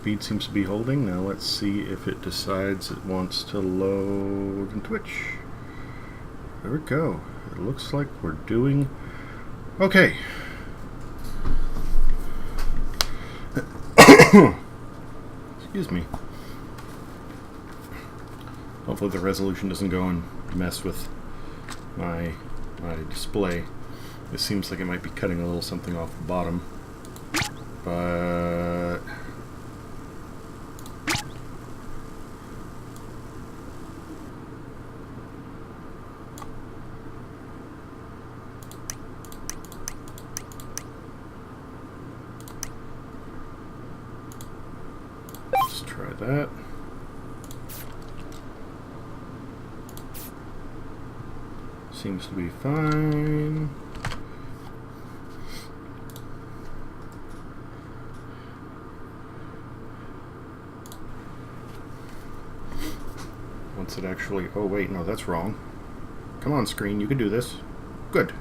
speed seems to be holding. Now let's see if it decides it wants to load in Twitch. There we go. It looks like we're doing okay. Excuse me. Hopefully the resolution doesn't go and mess with my display. This seems like it might be cutting a little something off the bottom. But let's try that. Seems to be fine. Once it actually... Oh, wait, no, that's wrong. Come on, screen, you can do this. Good.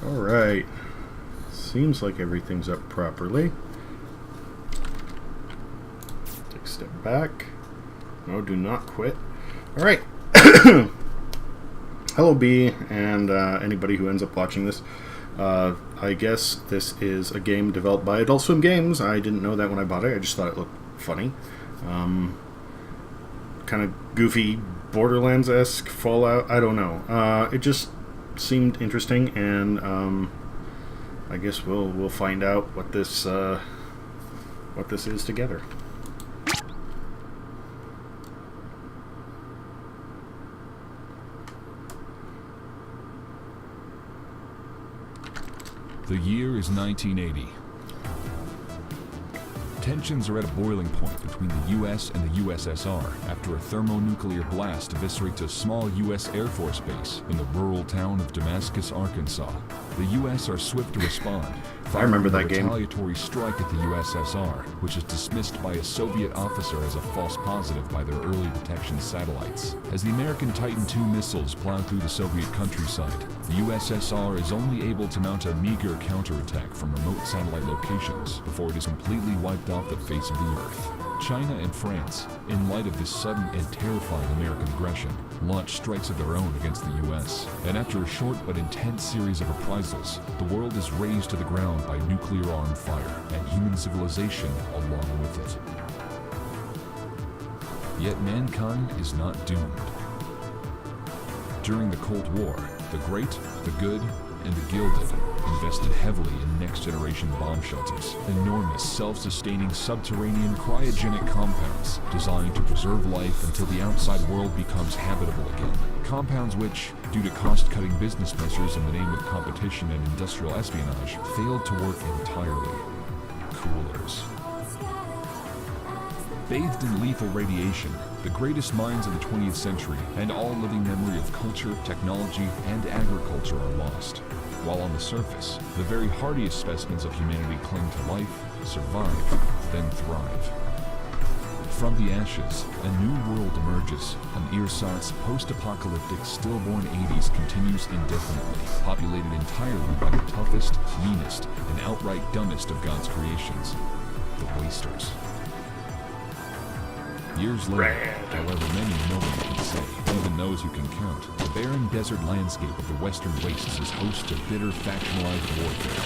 Alright. Seems like everything's up properly. Take a step back. No, do not quit. Alright. Hello, B, and anybody who ends up watching this. I guess this is a game developed by Adult Swim Games. I didn't know that when I bought it. I just thought it looked funny. Kind of goofy, Borderlands-esque, Fallout. I don't know. It just seemed interesting, and I guess we'll find out what this is together. The year is 1980. Tensions are at a boiling point between the U.S. and the USSR after a thermonuclear blast eviscerates a small U.S. Air Force base in the rural town of Damascus, Arkansas. The U.S. are swift to respond. I remember that game. A retaliatory strike at the USSR, which is dismissed by a Soviet officer as a false positive by their early detection satellites. As the American Titan II missiles plow through the Soviet countryside, the USSR is only able to mount a meager counterattack from remote satellite locations before it is completely wiped off the face of the Earth. China and France, in light of this sudden and terrifying American aggression, launched strikes of their own against the U.S. And after a short but intense series of reprisals, the world is razed to the ground by nuclear-armed fire and human civilization along with it. Yet mankind is not doomed. During the Cold War, the great, the good, and the gilded invested heavily in next-generation bomb shelters, enormous self-sustaining subterranean cryogenic compounds designed to preserve life until the outside world becomes habitable again. Compounds which, due to cost-cutting business measures in the name of competition and industrial espionage, failed to work entirely. Coolers. Bathed in lethal radiation, the greatest minds of the 20th century and all living memory of culture, technology, and agriculture are lost. While on the surface, the very hardiest specimens of humanity cling to life, survive, then thrive. From the ashes, a new world emerges. An ersatz, post-apocalyptic, stillborn 80s continues indefinitely, populated entirely by the toughest, meanest, and outright dumbest of God's creations, the wasters. Years later, however many no one can say, even those who can count, the barren desert landscape of the western wastes is host to bitter factionalized warfare.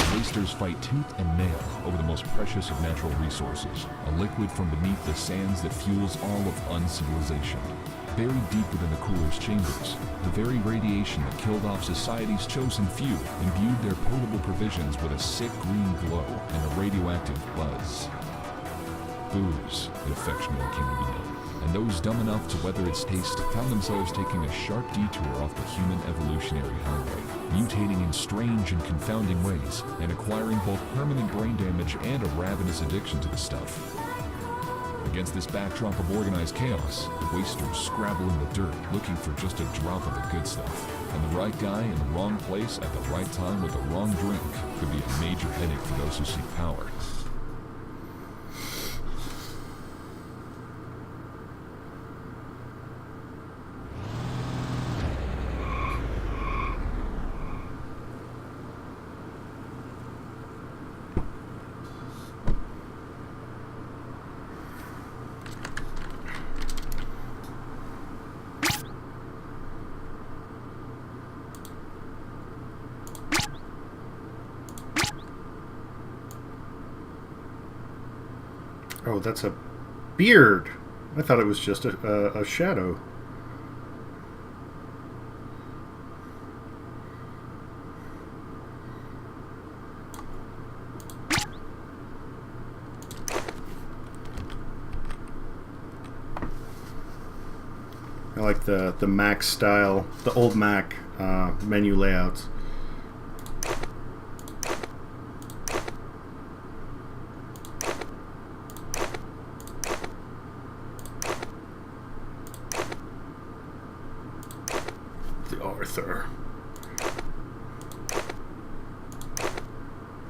The wasters fight tooth and nail over the most precious of natural resources, a liquid from beneath the sands that fuels all of uncivilization. Buried deep within the cooler's chambers, the very radiation that killed off society's chosen few imbued their potable provisions with a sick green glow and a radioactive buzz. Booze, it affectionately came to be known, and those dumb enough to weather its taste found themselves taking a sharp detour off the human evolutionary highway, mutating in strange and confounding ways, and acquiring both permanent brain damage and a ravenous addiction to the stuff. Against this backdrop of organized chaos, the wasters scrabble in the dirt looking for just a drop of the good stuff, and the right guy in the wrong place at the right time with the wrong drink could be a major headache for those who seek power. Oh, that's a beard. I thought it was just a shadow. I like the Mac style, the old Mac menu layouts. The Arthur.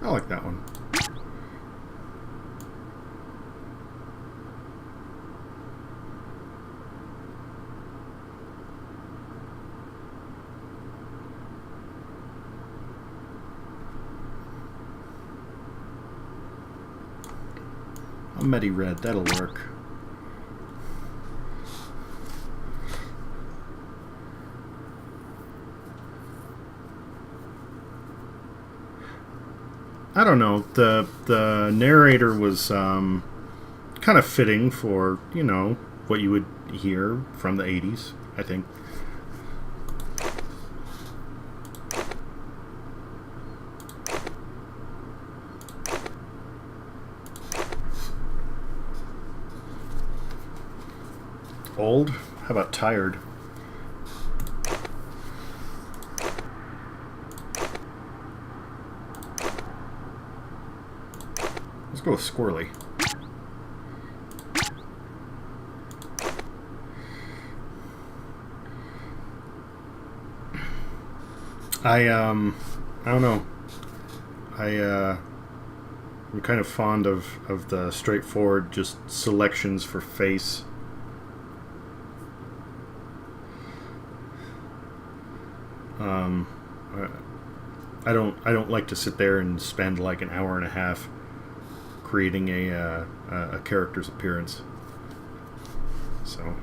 I like that one. A Medi Red, that'll work. I don't know. The narrator was kind of fitting for, you know, what you would hear from the 80s, I think. Old? How about tired? Let's go with squirrely. I don't know. I'm kind of fond of the straightforward just selections for face. I don't like to sit there and spend like an hour and a half creating a character's appearance. So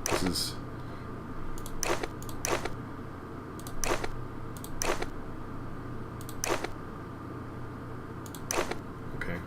this is okay.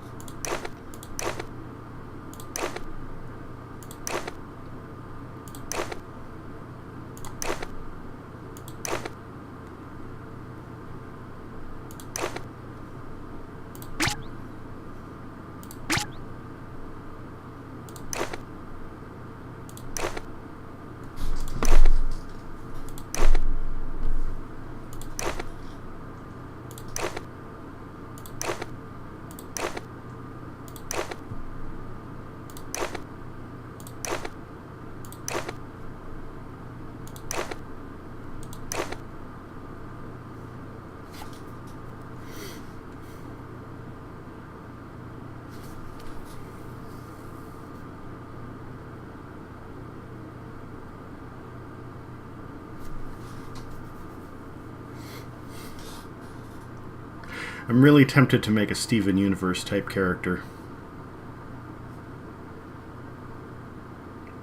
I'm really tempted to make a Steven Universe type character.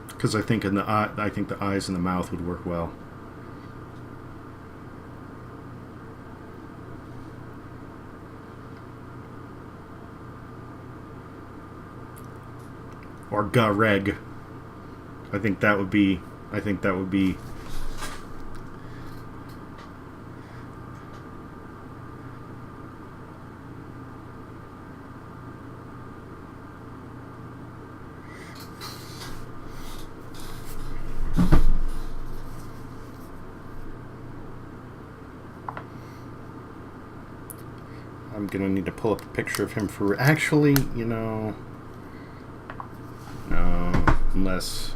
Because I think the eyes and the mouth would work well. Or Gareg. I think that would be I'm gonna need to pull up a picture of him for actually, you know, no, unless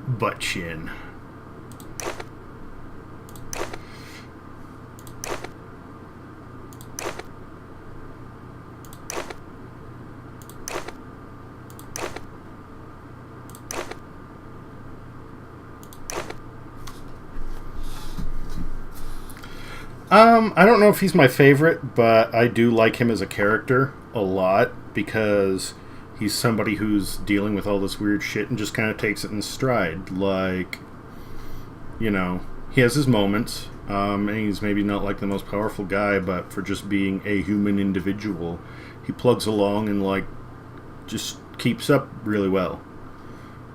butt chin. I don't know if he's my favorite, but I do like him as a character a lot because he's somebody who's dealing with all this weird shit and just kind of takes it in stride. Like, you know, he has his moments, and he's maybe not like the most powerful guy, but for just being a human individual, he plugs along and, like, just keeps up really well.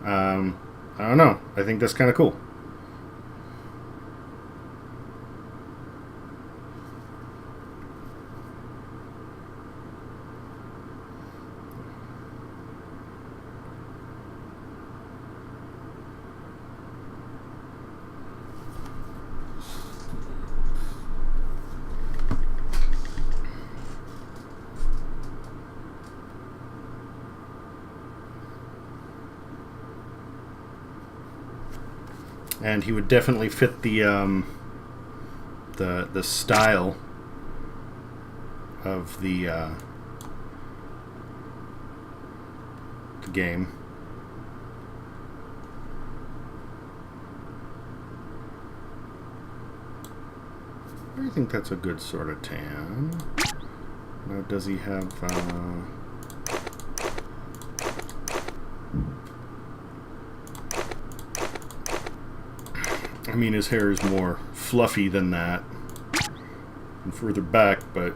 I don't know. I think that's kind of cool. And he would definitely fit the style of the game. I think that's a good sort of tan. Now, does he have? I mean, his hair is more fluffy than that, and further back, but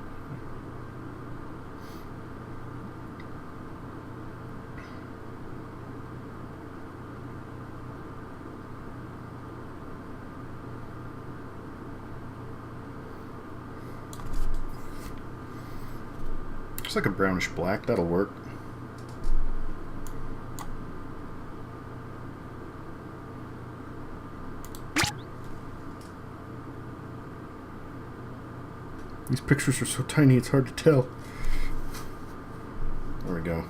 looks like a brownish black. That'll work. These pictures are so tiny, it's hard to tell. There we go.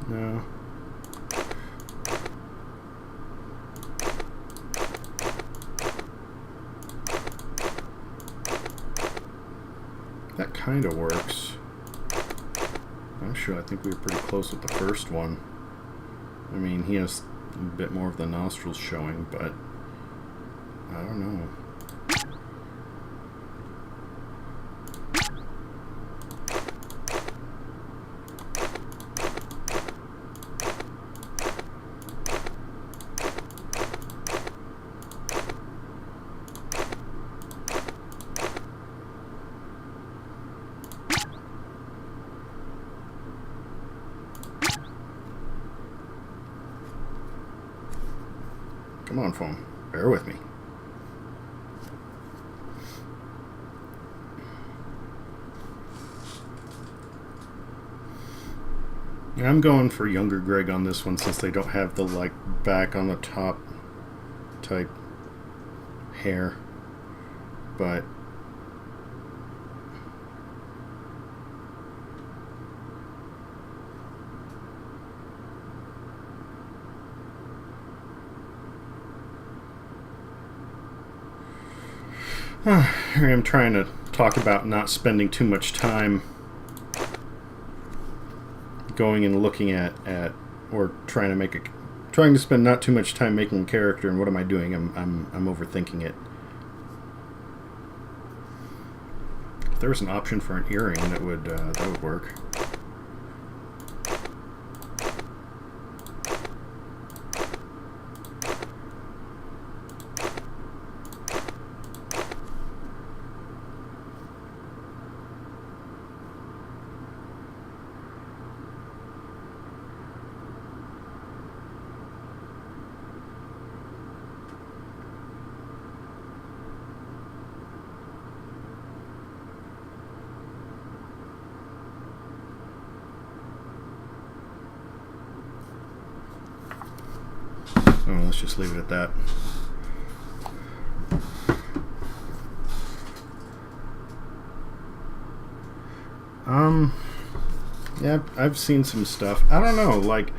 No. That kind of works. Actually, I think we were pretty close with the first one. I mean, he has a bit more of the nostrils showing, but I don't know. Come on, phone. Bear with me. I'm going for younger Greg on this one since they don't have the, like, back on the top type hair. But here I'm trying to talk about not spending too much time going and looking at or trying to spend not too much time making a character. And what am I doing? I'm overthinking it. If there was an option for an earring, that would work. Oh, let's just leave it at that. Yeah, I've seen some stuff. I don't know, like,